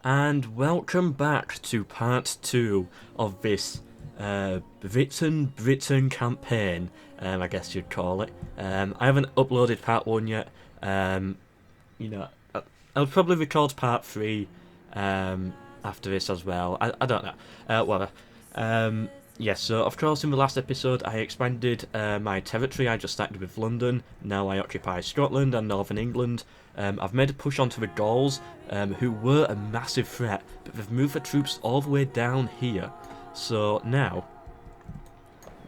And welcome back to part 2 of this Britain campaign, I guess you'd call it. I haven't uploaded part 1 yet. You know, I'll probably record part 3 after this as well. I don't know. Whatever. Yes, so of course in the last episode I expanded my territory. I just started with London, now I occupy Scotland and Northern England. I've made a push onto the Gauls, who were a massive threat, but they've moved their troops all the way down here. So now,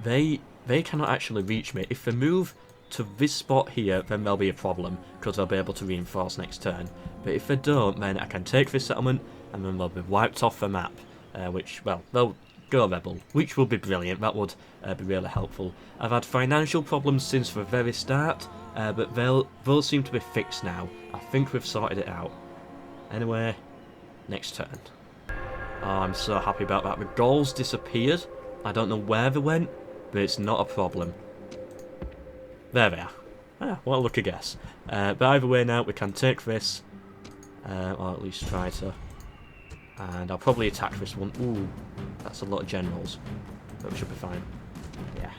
they cannot actually reach me. If they move to this spot here, then there'll be a problem, because they'll be able to reinforce next turn. But if they don't, then I can take this settlement, and then they'll be wiped off the map, which, well, they'll go rebel, which will be brilliant. That would be really helpful. I've had financial problems since the very start, but those seem to be fixed now. I think we've sorted it out. Anyway, next turn. Oh, I'm so happy about that. The Gauls disappeared. I don't know where they went, but it's not a problem. There they are. Ah, what a lucky guess. But either way now, we can take this, or at least try to. And I'll probably attack this one. Ooh, that's a lot of generals. But we should be fine. Yeah.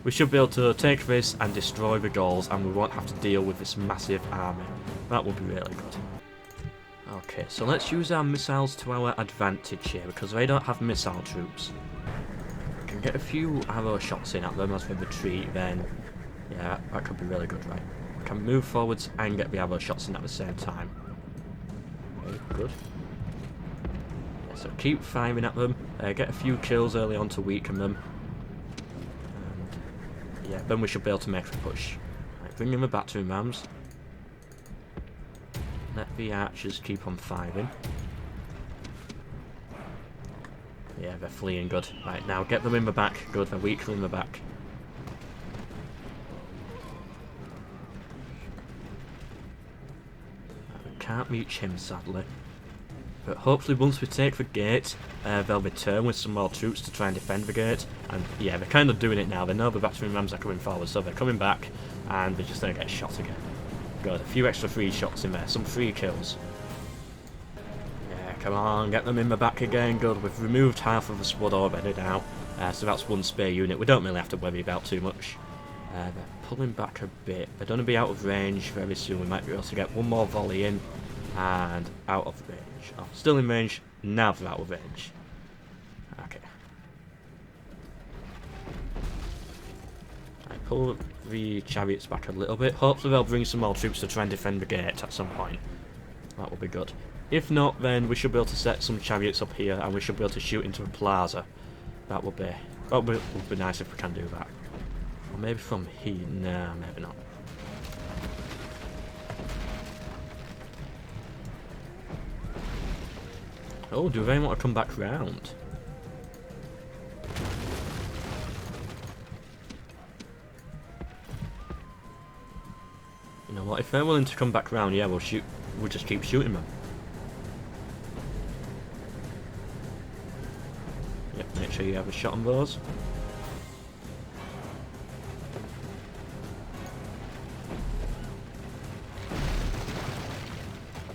We should be able to take this and destroy the Gauls, and we won't have to deal with this massive army. That would be really good. Okay, so let's use our missiles to our advantage here, because they don't have missile troops. We can get a few arrow shots in at them as we retreat, then yeah, that could be really good, right? We can move forwards and get the arrow shots in at the same time. Okay, good. So keep firing at them, get a few kills early on to weaken them. And yeah, then we should be able to make a push. Right, bring in the battering rams. Let the archers keep on firing. Yeah, they're fleeing good. Right, now get them in the back. Good, they're weaker in the back. We can't reach him, sadly. But hopefully once we take the gate, they'll return with some more troops to try and defend the gate. And yeah, they're kind of doing it now. They know the battering rams are coming forward, so they're coming back, and they're just going to get shot again. Good, a few extra free shots in there, some free kills. Yeah, come on, get them in the back again. Good, we've removed half of the squad already now, so that's one spare unit. We don't really have to worry about too much. They're pulling back a bit. They're going to be out of range very soon. We might be able to get one more volley in, and out of range. Oh, still in range, now they're out of range. Okay. I pull the chariots back a little bit. Hopefully they'll bring some more troops to try and defend the gate at some point. That will be good. If not, then we should be able to set some chariots up here, and we should be able to shoot into the plaza. That would be nice if we can do that. Or maybe from here. Nah, maybe not. Oh, do they want to come back round? You know what, if they're willing to come back round, yeah, we'll just keep shooting them. Yep, make sure you have a shot on those.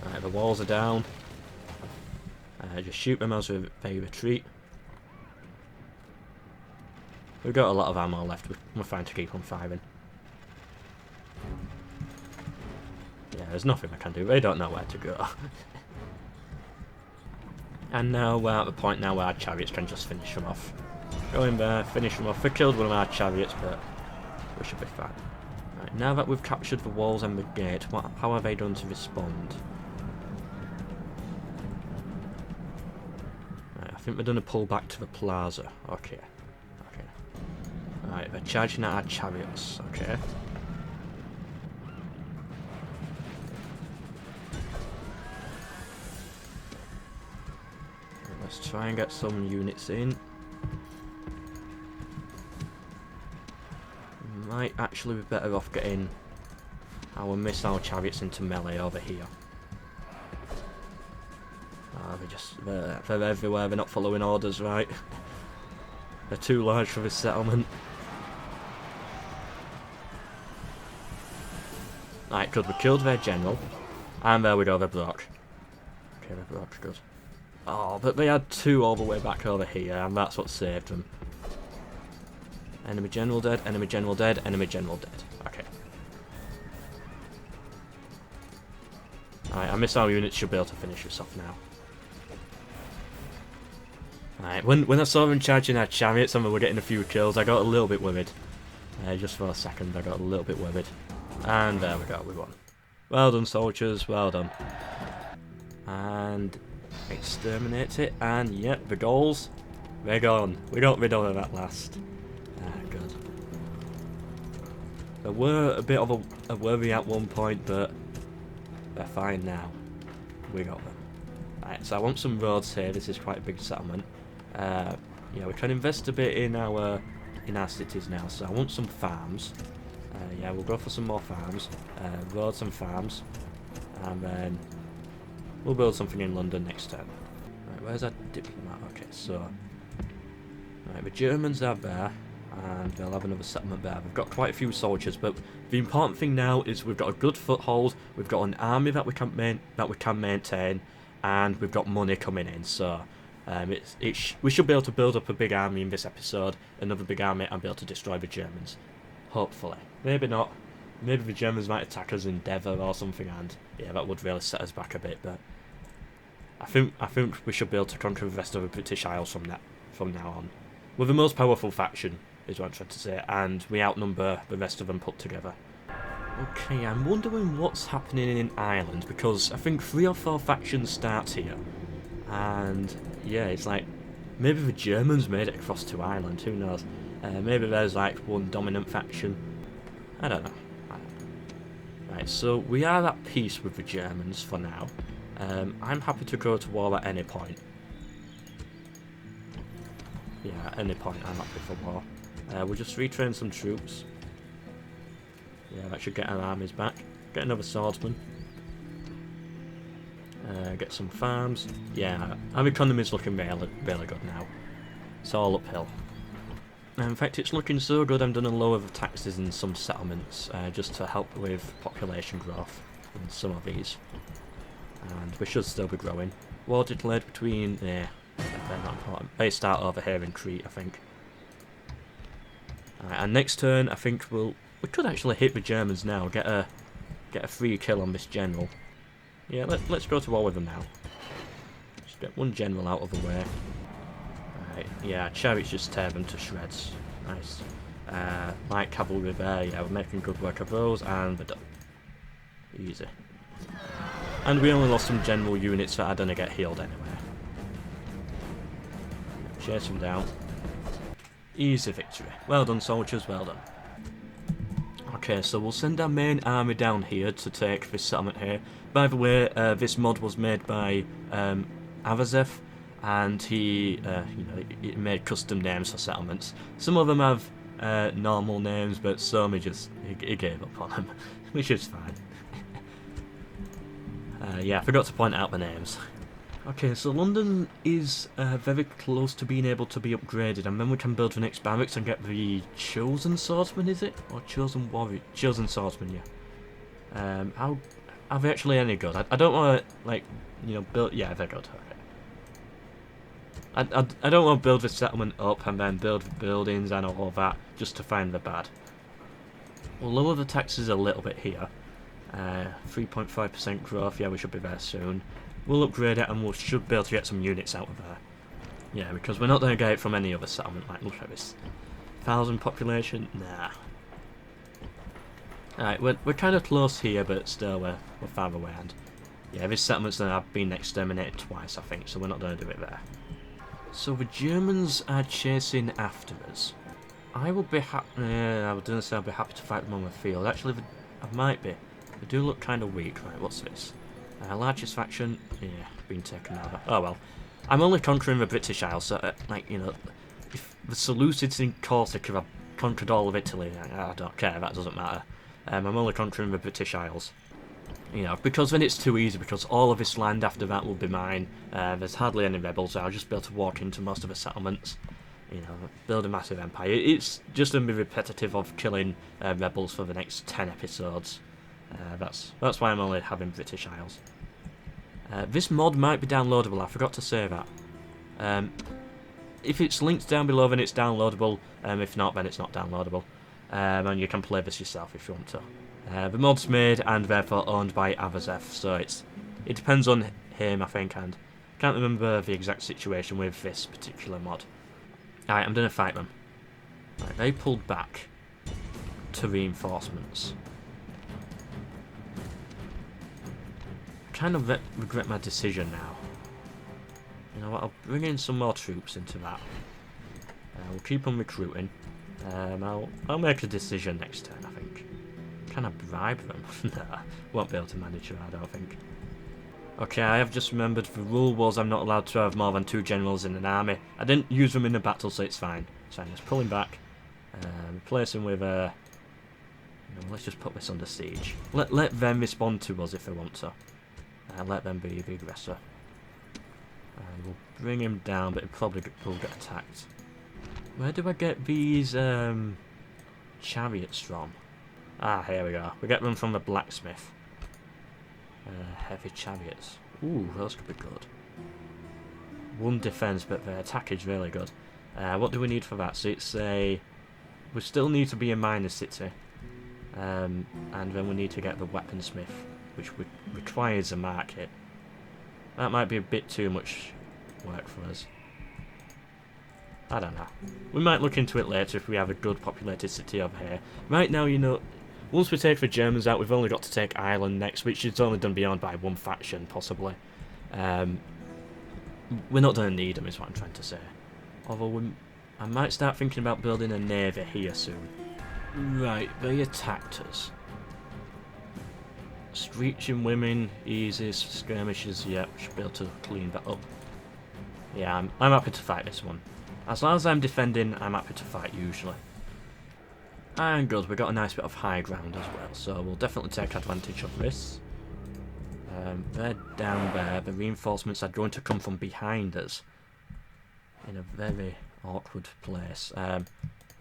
Alright, the walls are down. Just shoot them as they retreat. We've got a lot of ammo left. We're fine to keep on firing. Yeah, there's nothing I can do. They don't know where to go. And now we're at the point now where our chariots can just finish them off. Go in there, finish them off. We killed one of our chariots, but we should be fine. Right, now that we've captured the walls and the gate, how have they done to respond? I think we're going to pull back to the plaza. Okay. Okay. Alright, they're charging at our chariots. Okay. Let's try and get some units in. Might actually be better off getting our missile chariots into melee over here. They're everywhere, they're not following orders, right? They're too large for this settlement. Right, good, we killed their general. And there we go, they're blocked. Okay, that's good. Oh, but they had 2 all the way back over here, and that's what saved them. Enemy general dead, enemy general dead, enemy general dead. Okay. Alright, our missile units should be able to finish this off now. Alright, when I saw them charging our chariots and we were getting a few kills, I got a little bit worried. Just for a second, I got a little bit worried. And there we go, we won. Well done, soldiers, well done. And exterminate it, and yep, the goals, they're gone. We got rid of that last. Good. They were a bit of a worry at one point, but they're fine now. We got them. Right, so I want some roads here. This is quite a big settlement. Yeah, we can invest a bit in our cities now. So I want some farms. Yeah, we'll go for some more farms, roads and farms, and then we'll build something in London next time. Right, where's that diplomat? Okay, so right, the Germans are there, and they'll have another settlement there. We've got quite a few soldiers, but the important thing now is we've got a good foothold. We've got an army that we can maintain, and we've got money coming in. So we should be able to build up a big army in this episode, another big army, and be able to destroy the Germans. Hopefully. Maybe not. Maybe the Germans might attack us in Devon or something, and yeah, that would really set us back a bit. But I think we should be able to conquer the rest of the British Isles from now on. We're the most powerful faction, is what I'm trying to say, and we outnumber the rest of them put together. Okay, I'm wondering what's happening in Ireland, because I think 3 or 4 factions start here, and yeah, it's like maybe the Germans made it across to Ireland. Who knows? Maybe there's like one dominant faction. I don't know. Right, so we are at peace with the Germans for now. I'm happy to go to war at any point. Yeah, at any point I'm happy for war. We'll just retrain some troops. Yeah, that should get our armies back. Get another swordsman. Get some farms. Yeah, our economy's looking really, really good now. It's all uphill. In fact, it's looking so good I'm going to lower the taxes in some settlements, just to help with population growth in some of these. And we should still be growing. War declared between... yeah, they're not important. They start over here in Crete, I think. And next turn, I think we could actually hit the Germans now, get a free kill on this general. Yeah, let's go to war with them now. Just get one general out of the way. Yeah, chariots just tear them to shreds. Nice. Light cavalry there, yeah, we're making good work of those, and we're done. Easy. And we only lost some general units that are going to get healed anyway. Chase them down. Easy victory. Well done, soldiers, well done. Okay, so we'll send our main army down here to take this settlement here. By the way, this mod was made by Arazeth, and he made custom names for settlements. Some of them have normal names, but some he gave up on them, which is fine. Yeah, I forgot to point out the names. Okay, so London is very close to being able to be upgraded, and then we can build the next barracks and get the Chosen Swordsman, is it? Or Chosen Warrior? Chosen Swordsman, yeah. How are they actually any good? I don't want to, build... Yeah, they're good, okay. I don't want to build the settlement up and then build the buildings and all of that just to find the bad. We'll lower the taxes a little bit here. 3.5% growth, yeah, we should be there soon. We'll upgrade it and we should be able to get some units out of there. Yeah, because we're not going to get it from any other settlement. Like, look at this. 1,000 population? Nah. Alright, we're kind of close here, but still we're far away. And yeah, this settlement's going to have been exterminated twice, I think, so we're not going to do it there. So the Germans are chasing after us. I would be happy. I was going to say I'd be happy to fight them on the field. Actually, I might be. They do look kind of weak. Right, what's this? Largest faction, yeah, being taken over. Oh well. I'm only conquering the British Isles, so, if the Seleucids in Corsica have conquered all of Italy, I don't care, that doesn't matter. I'm only conquering the British Isles. Because then it's too easy, because all of this land after that will be mine. There's hardly any rebels, so I'll just be able to walk into most of the settlements. Build a massive empire. It's just going to be repetitive of killing rebels for the next 10 episodes. That's why I'm only having British Isles. This mod might be downloadable, I forgot to say that. If it's linked down below, then it's downloadable. If not, then it's not downloadable. And you can play this yourself if you want to. The mod's made and therefore owned by Arazeth, so it depends on him, I think, and I can't remember the exact situation with this particular mod. Alright, I'm going to fight them. Right, they pulled back to reinforcements. I kind of regret my decision now. You know what, I'll bring in some more troops into that. We'll keep on recruiting. I'll make a decision next turn, I think. Can I bribe them? Nah, won't be able to manage that, I don't think. Okay, I have just remembered the rule was I'm not allowed to have more than 2 generals in an army. I didn't use them in a battle, so it's fine. It's fine, just pull him back. Replace him with a... let's just put this under siege. Let them respond to us if they want to. Let them be the aggressor. And we'll bring him down, but he'll probably will get attacked. Where do I get these chariots from? Ah, here we go. We get them from the blacksmith. Heavy chariots. Ooh, those could be good. 1 defense, but the attack is really good. What do we need for that? So it's a... we still need to be a minor city. And then we need to get the weaponsmith, which requires a market. That might be a bit too much work for us. I don't know. We might look into it later if we have a good populated city over here. Right now, you know, once we take the Germans out, we've only got to take Ireland next, which is only done beyond by 1 faction, possibly. We're not going to need them, is what I'm trying to say. Although I might start thinking about building a navy here soon. Right, they attacked us. Screeching women, easy, skirmishes, yeah, we should be able to clean that up. Yeah, I'm happy to fight this one. As long as I'm defending, I'm happy to fight usually. And good, we got a nice bit of high ground as well, so we'll definitely take advantage of this. They're down there, the reinforcements are going to come from behind us. In a very awkward place.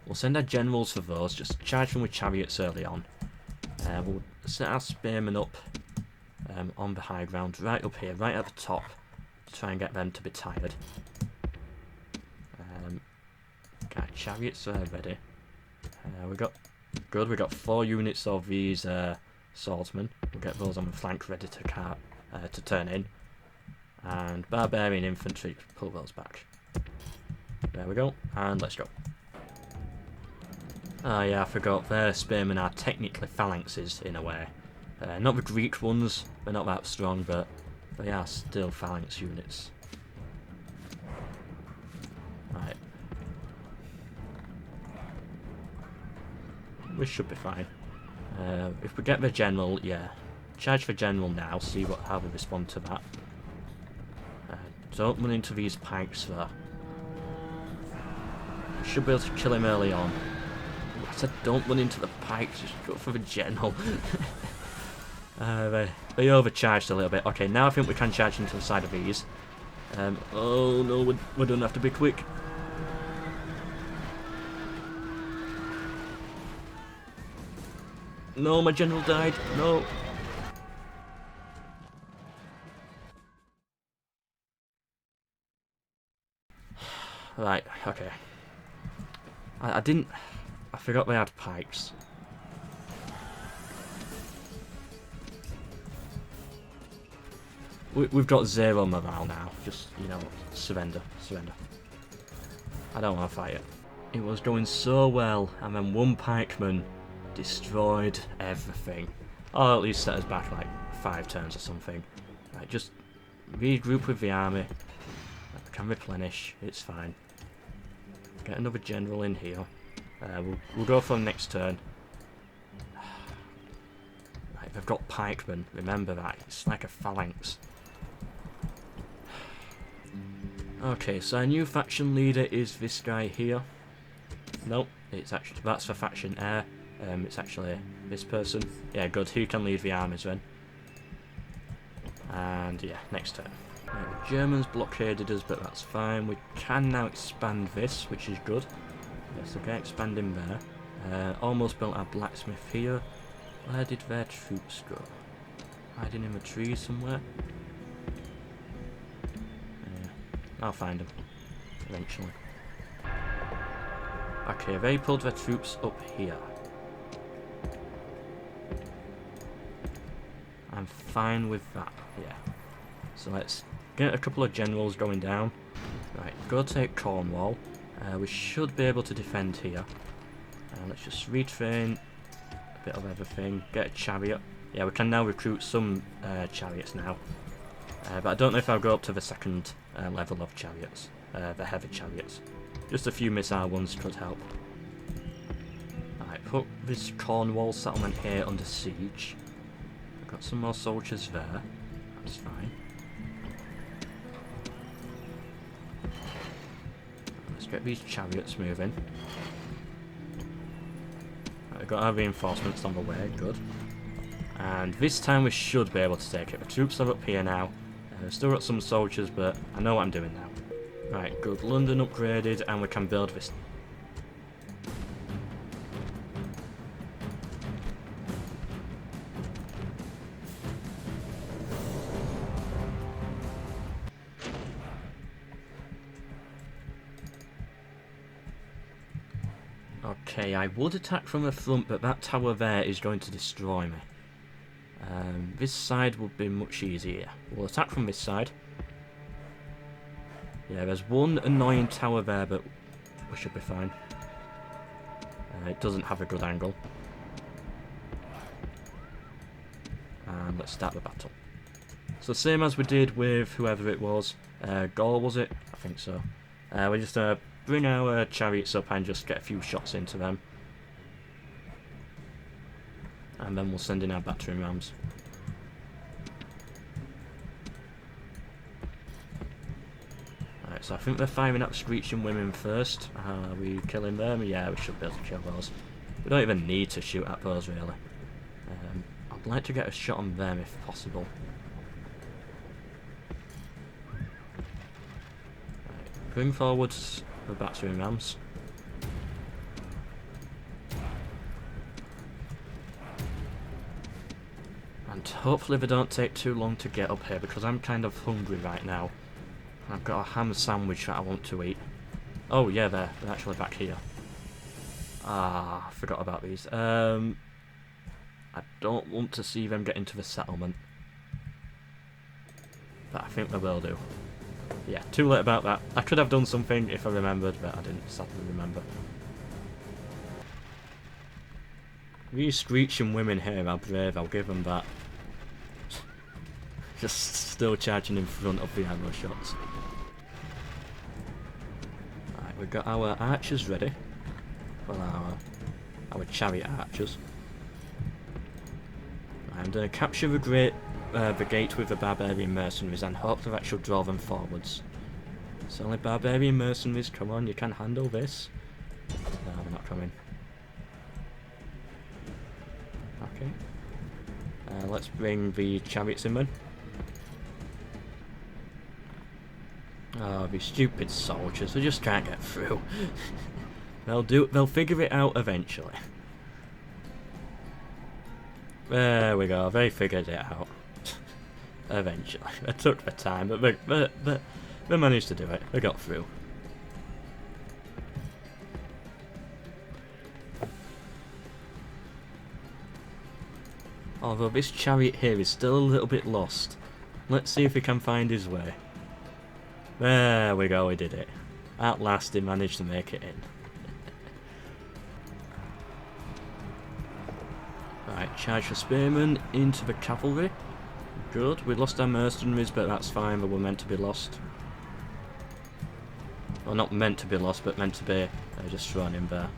We'll send our generals for those, just charge them with chariots early on. We'll set our spearmen up on the high ground, right up here, right at the top, to try and get them to be tired. Got chariots there ready. We got 4 units of these swordsmen. We'll get those on the flank ready to turn in, and barbarian infantry, pull those back. There we go, and let's go. Oh yeah, I forgot, their spearmen are technically phalanxes in a way. Not the Greek ones, they're not that strong, but they are still phalanx units. Right. We should be fine. If we get the general, yeah. Charge the general now, see how they respond to that. Don't run into these pikes though. Should be able to kill him early on. I said don't run into the pikes, just go for the general. They overcharged a little bit. Okay, now I think we can charge into the side of these. Oh no, we don't have to be quick. No, my general died. No. Right, okay. I forgot they had pikes. We've got 0 morale now. Just, you know, surrender. I don't want to fight it. It was going so well, and then 1 pikeman destroyed everything. Or at least set us back like 5 turns or something. Right, just regroup with the army. We can replenish, it's fine. Get another general in here. We'll go for next turn. Right, they've got pikemen, remember that, it's like a phalanx. Okay, so our new faction leader is this guy here. Nope, that's for faction air. It's actually this person. Yeah, good, he can lead the armies then. And yeah, next turn. Right, the Germans blockaded us, but that's fine. We can now expand this, which is good. Yes, okay, expanding there. Almost built our blacksmith here. Where did their troops go? Hiding in the trees somewhere? I'll find them eventually. Okay, they pulled their troops up here. I'm fine with that, yeah. So let's get a couple of generals going down. Right, go take Cornwall. We should be able to defend here. Let's just retrain a bit of everything. Get a chariot. Yeah, we can now recruit some chariots now. But I don't know if I'll go up to the second level of chariots. The heavy chariots. Just a few missile ones could help. Alright, put this Cornwall settlement here under siege. We've got some more soldiers there. That's fine. Let's get these chariots moving. Right, we've got our reinforcements on the way, good. And this time we should be able to take it. The troops are up here now. We've still got some soldiers, but I know what I'm doing now. Right, good. London upgraded, and we can build this. Okay, I would attack from the front, but that tower there is going to destroy me. This side would be much easier. We'll attack from this side. Yeah, there's one annoying tower there, but we should be fine. It doesn't have a good angle. And let's start the battle. So same as we did with whoever it was. Gaul, was it? I think so. We just bring our chariots up and just get a few shots into them. And then we'll send in our battering rams. Alright, so I think they're firing at the Thracian women first. Are we killing them? Yeah, we should be able to kill those. We don't even need to shoot at those, really. I'd like to get a shot on them if possible. Right, bring forward the battering rams. And hopefully they don't take too long to get up here, because I'm kind of hungry right now. I've got a ham sandwich that I want to eat. Oh yeah, they're actually back here. Ah, I forgot about these. I don't want to see them get into the settlement. But I think they will do. Yeah, too late about that. I could have done something if I remembered, but I didn't sadly remember. These Thracian women here are brave, I'll give them that. Just still charging in front of the arrow shots. Right, we've got our archers ready. Well, our chariot archers. I'm going to capture the gate with the barbarian mercenaries and hope that should draw them forwards. It's only barbarian mercenaries, come on, you can handle this. No, they're not coming. Okay. Let's bring the chariots in then. Oh, these stupid soldiers, they just can't get through. They'll figure it out eventually. There we go, they figured it out. Eventually. It took their time, but they managed to do it. They got through. Although this chariot here is still a little bit lost. Let's see if he can find his way. There we go, he did it. At last he managed to make it in. Right, charge the spearmen into the cavalry. Good, we lost our mercenaries, but that's fine, they were meant to be lost. Well, not meant to be lost, but meant to be just thrown in there.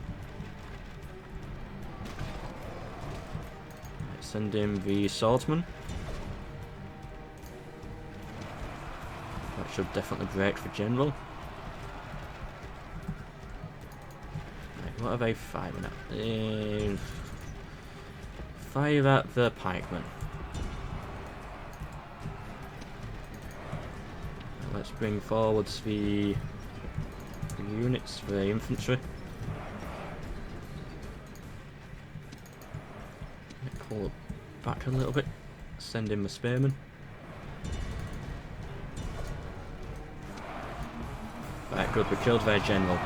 Right, send in the swordsman. That should definitely break for general. Right, what are they firing at? Fire at the pikemen. Let's bring forwards the units for the infantry. Pull it back a little bit. Send in the spearmen. Right, good, we killed their general.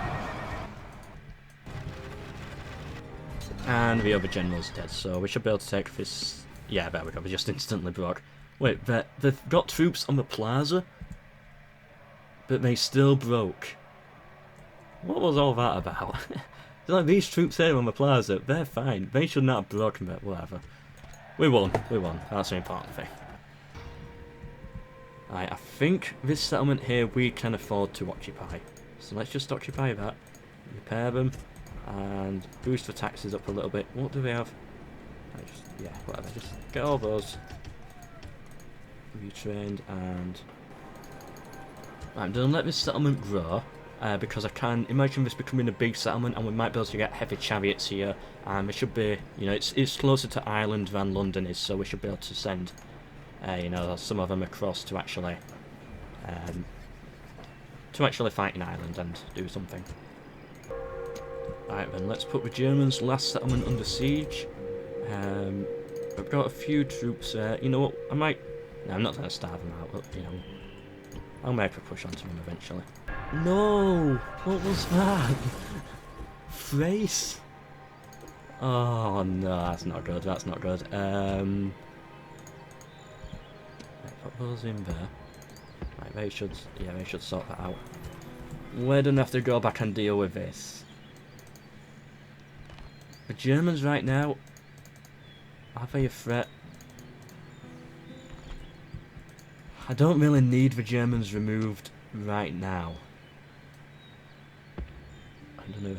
And the other general's dead, so we should be able to take this... Yeah, there we go, we just instantly broke. Wait, they've got troops on the plaza? But they still broke. What was all that about? It's like, these troops here on the plaza, they're fine. They should not have broken, but whatever. We won, that's the important thing. Right, I think this settlement here we can afford to occupy. So let's just occupy that, repair them, and boost the taxes up a little bit. What do we have? Yeah, whatever, just get all those retrained, and I'm going to let this settlement grow, because I can imagine this becoming a big settlement, and we might be able to get heavy chariots here, and we should be, you know, it's closer to Ireland than London is, so we should be able to send, you know, some of them across to actually fight in Ireland and do something. Alright then, let's put the Germans' last settlement under siege. I've got a few troops there. You know what, I might... No, I'm not going to starve them out, but, you know, I'll make a push onto them eventually. No! What was that? Thrace? Oh no, that's not good, that's not good. Put those in there. Right, they should sort that out. We don't have to go back and deal with this. The Germans right now, are they a threat? I don't really need the Germans removed right now. I'm gonna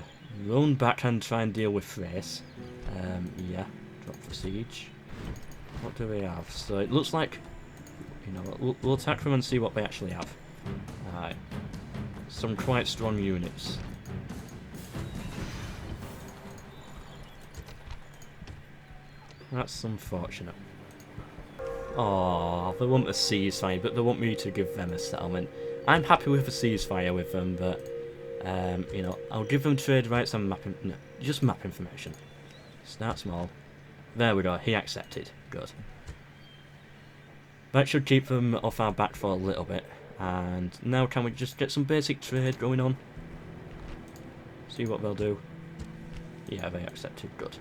run back and try and deal with Thrace. Yeah, drop the siege. What do we have? So it looks like, you know, we'll attack them and see what they actually have. Alright. Some quite strong units. That's unfortunate. Oh, they want a ceasefire, but they want me to give them a settlement. I'm happy with a ceasefire with them, but, you know, I'll give them trade rights and just map information. Start small. There we go, he accepted. Good. That should keep them off our back for a little bit. And now can we just get some basic trade going on? See what they'll do. Yeah, they accepted. Good.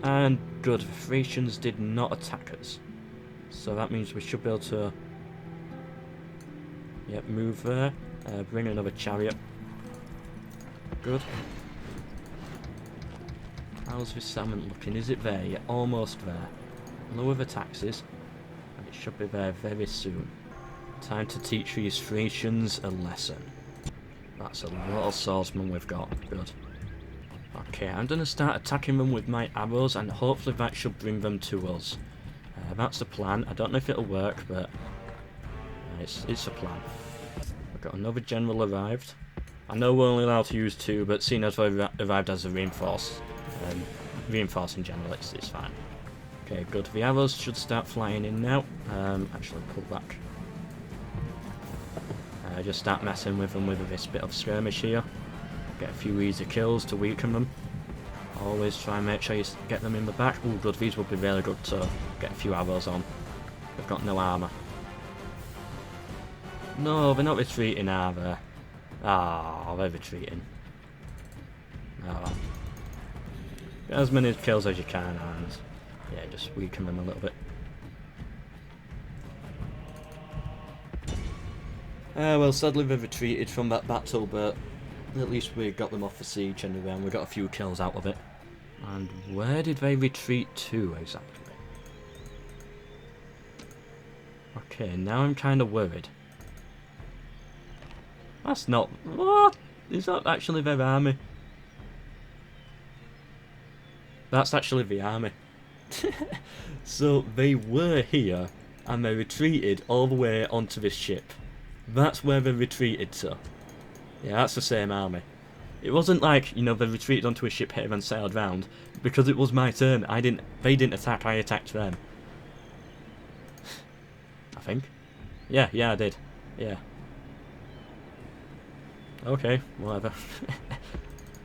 And good, the Thracians did not attack us. So that means we should be able to... Yep, move there. Bring another chariot. Good. How's this settlement looking? Is it there? Yeah, almost there. Lower the taxes. And it should be there very soon. Time to teach these Thracians a lesson. That's a lot of swordsmen we've got. Good. Okay, I'm going to start attacking them with my arrows, and hopefully that should bring them to us. That's the plan. I don't know if it'll work, but it's a plan. We've got another general arrived. I know we're only allowed to use 2, but seeing as we've arrived as a reinforcing general, it's fine. Okay, good. The arrows should start flying in now. Actually, pull back. Just start messing with them with this bit of skirmish here. Get a few easy kills to weaken them. Always try and make sure you get them in the back. Oh, good. These would be really good to get a few arrows on. They've got no armour. No, they're not retreating, are they? Ah, they're retreating. Oh. Get as many kills as you can, and yeah, just weaken them a little bit. Well, sadly they've retreated from that battle, but at least we got them off the siege anyway, and we got a few kills out of it. And where did they retreat to exactly? Okay, now I'm kind of worried. That's not... What? Is that actually their army? That's actually the army. So they were here, and they retreated all the way onto this ship. That's where they retreated to. Yeah, that's the same army. It wasn't like, you know, they retreated onto a ship here and sailed round, because it was my turn. They didn't attack, I attacked them. I think. Yeah, I did. Yeah. Okay, whatever.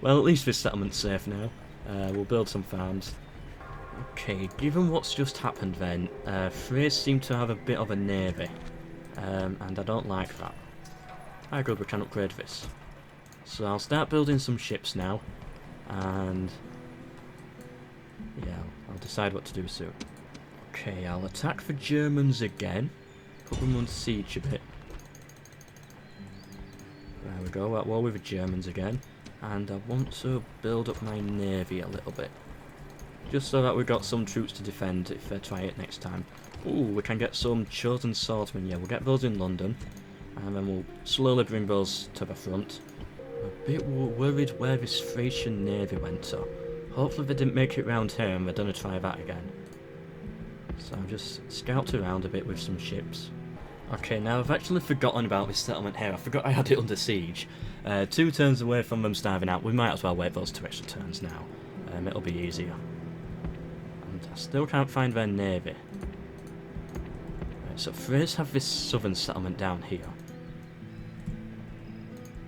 Well, at least this settlement's safe now. We'll build some farms. Okay, given what's just happened then, Thrace seem to have a bit of a navy. and I don't like that. Ah, good, we can upgrade this. So I'll start building some ships now, and yeah, I'll decide what to do soon. Okay, I'll attack the Germans again, put them under siege a bit. There we go, at war with the Germans again, and I want to build up my navy a little bit, just so that we've got some troops to defend if they try it next time. Ooh, we can get some chosen swordsmen. Yeah, we'll get those in London, and then we'll slowly bring those to the front. I'm a bit worried where this Thracian navy went to. Hopefully they didn't make it round here and they're going to try that again. So I've just scouted around a bit with some ships. Okay, now I've actually forgotten about this settlement here. I forgot I had it under siege. 2 turns away from them starving out. We might as well wait those 2 extra turns now. It'll be easier. And I still can't find their navy. Right, so Thrace have this southern settlement down here.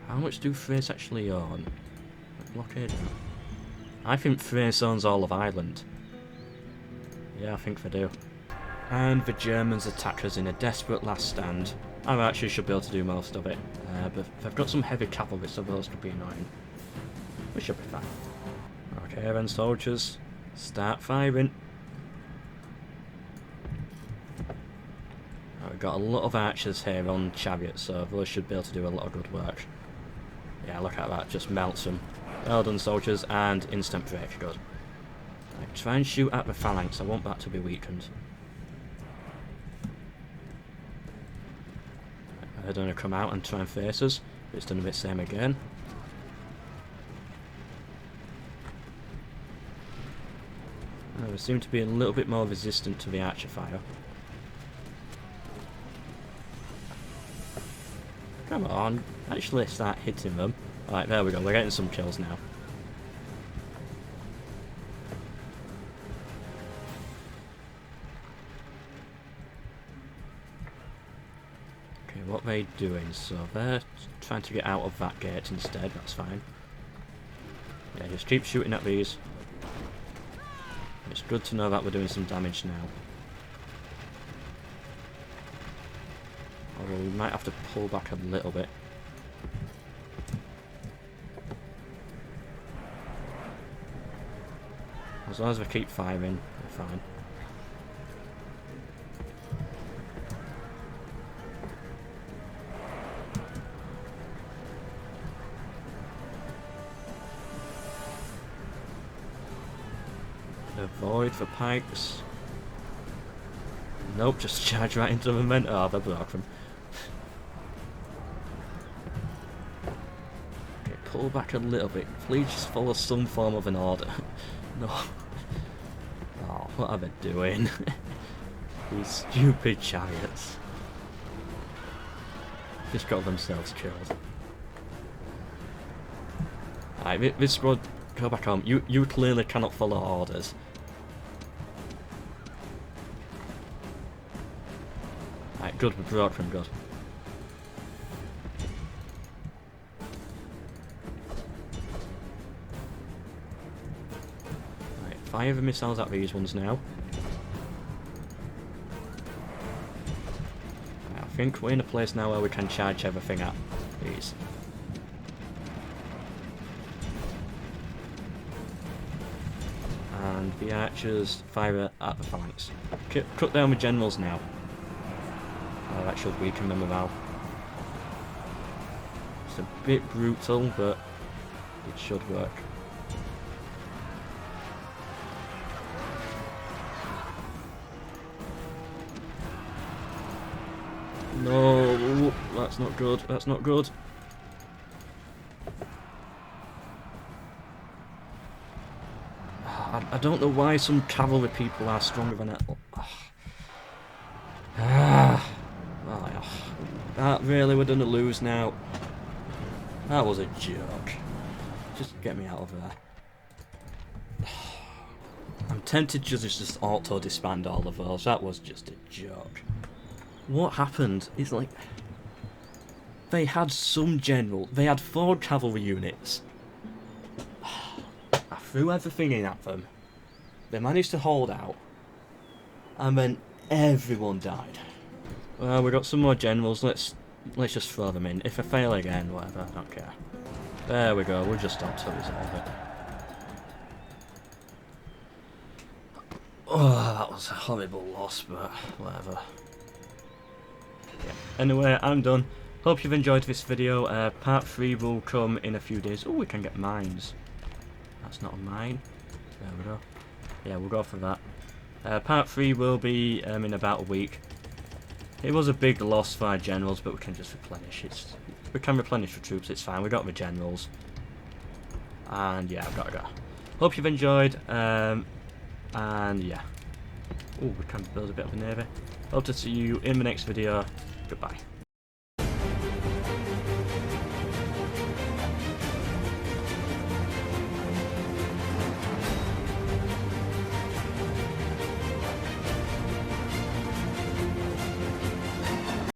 How much do Thrace actually own? Blockade? I think Thrace owns all of Ireland. Yeah, I think they do. And the Germans attack us in a desperate last stand. I actually should be able to do most of it, but they've got some heavy cavalry, so those could be annoying. We should be fine. Okay then, soldiers, start firing. We've got a lot of archers here on chariots, so those should be able to do a lot of good work. Yeah, look at that, just melts them. Well done, soldiers, and instant break, good. Right, try and shoot at the phalanx, I want that to be weakened. They're going to come out and try and face us. It's done a bit same again. They seem to be a little bit more resistant to the archer fire. Come on, actually start hitting them. Alright, there we go, we're getting some kills now. What are they doing? So they're trying to get out of that gate instead, that's fine. Yeah, just keep shooting at these. It's good to know that we're doing some damage now. Although we might have to pull back a little bit. As long as we keep firing, we're fine. Avoid for pikes. Nope, just charge right into them and oh, they're broken. Okay, pull back a little bit. Please just follow some form of an order. No. Oh, what are they doing? These stupid chariots. Just got themselves killed. Alright, this squad, go back home. You clearly cannot follow orders. Right, good, we broke them, good. Right, fire the missiles at these ones now. Right, I think we're in a place now where we can charge everything at these. And the archers fire at the phalanx. Cut down the generals now. Oh, that should weaken them about. It's a bit brutal, but it should work. No, that's not good, that's not good. I don't know why some cavalry people are stronger than that. That really, we're going to lose now. That was a joke. Just get me out of there. I'm tempted to just auto-disband all of those. That was just a joke. What happened is like... They had some general. They had 4 cavalry units. I threw everything in at them. They managed to hold out. And then everyone died. Well, we got some more generals. Let's just throw them in. If I fail again, whatever, I don't care. There we go. We'll just stop to resolve it. Oh, that was a horrible loss, but whatever. Yeah. Anyway, I'm done. Hope you've enjoyed this video. Part 3 will come in a few days. Oh, we can get mines. That's not a mine. There we go. Yeah, we'll go for that. Part 3 will be in about a week. It was a big loss for our generals, but we can just replenish. We can replenish the troops, it's fine. We got the generals. And yeah, I've got to go. Hope you've enjoyed. And yeah. Oh, we can build a bit of a navy. Hope to see you in the next video. Goodbye.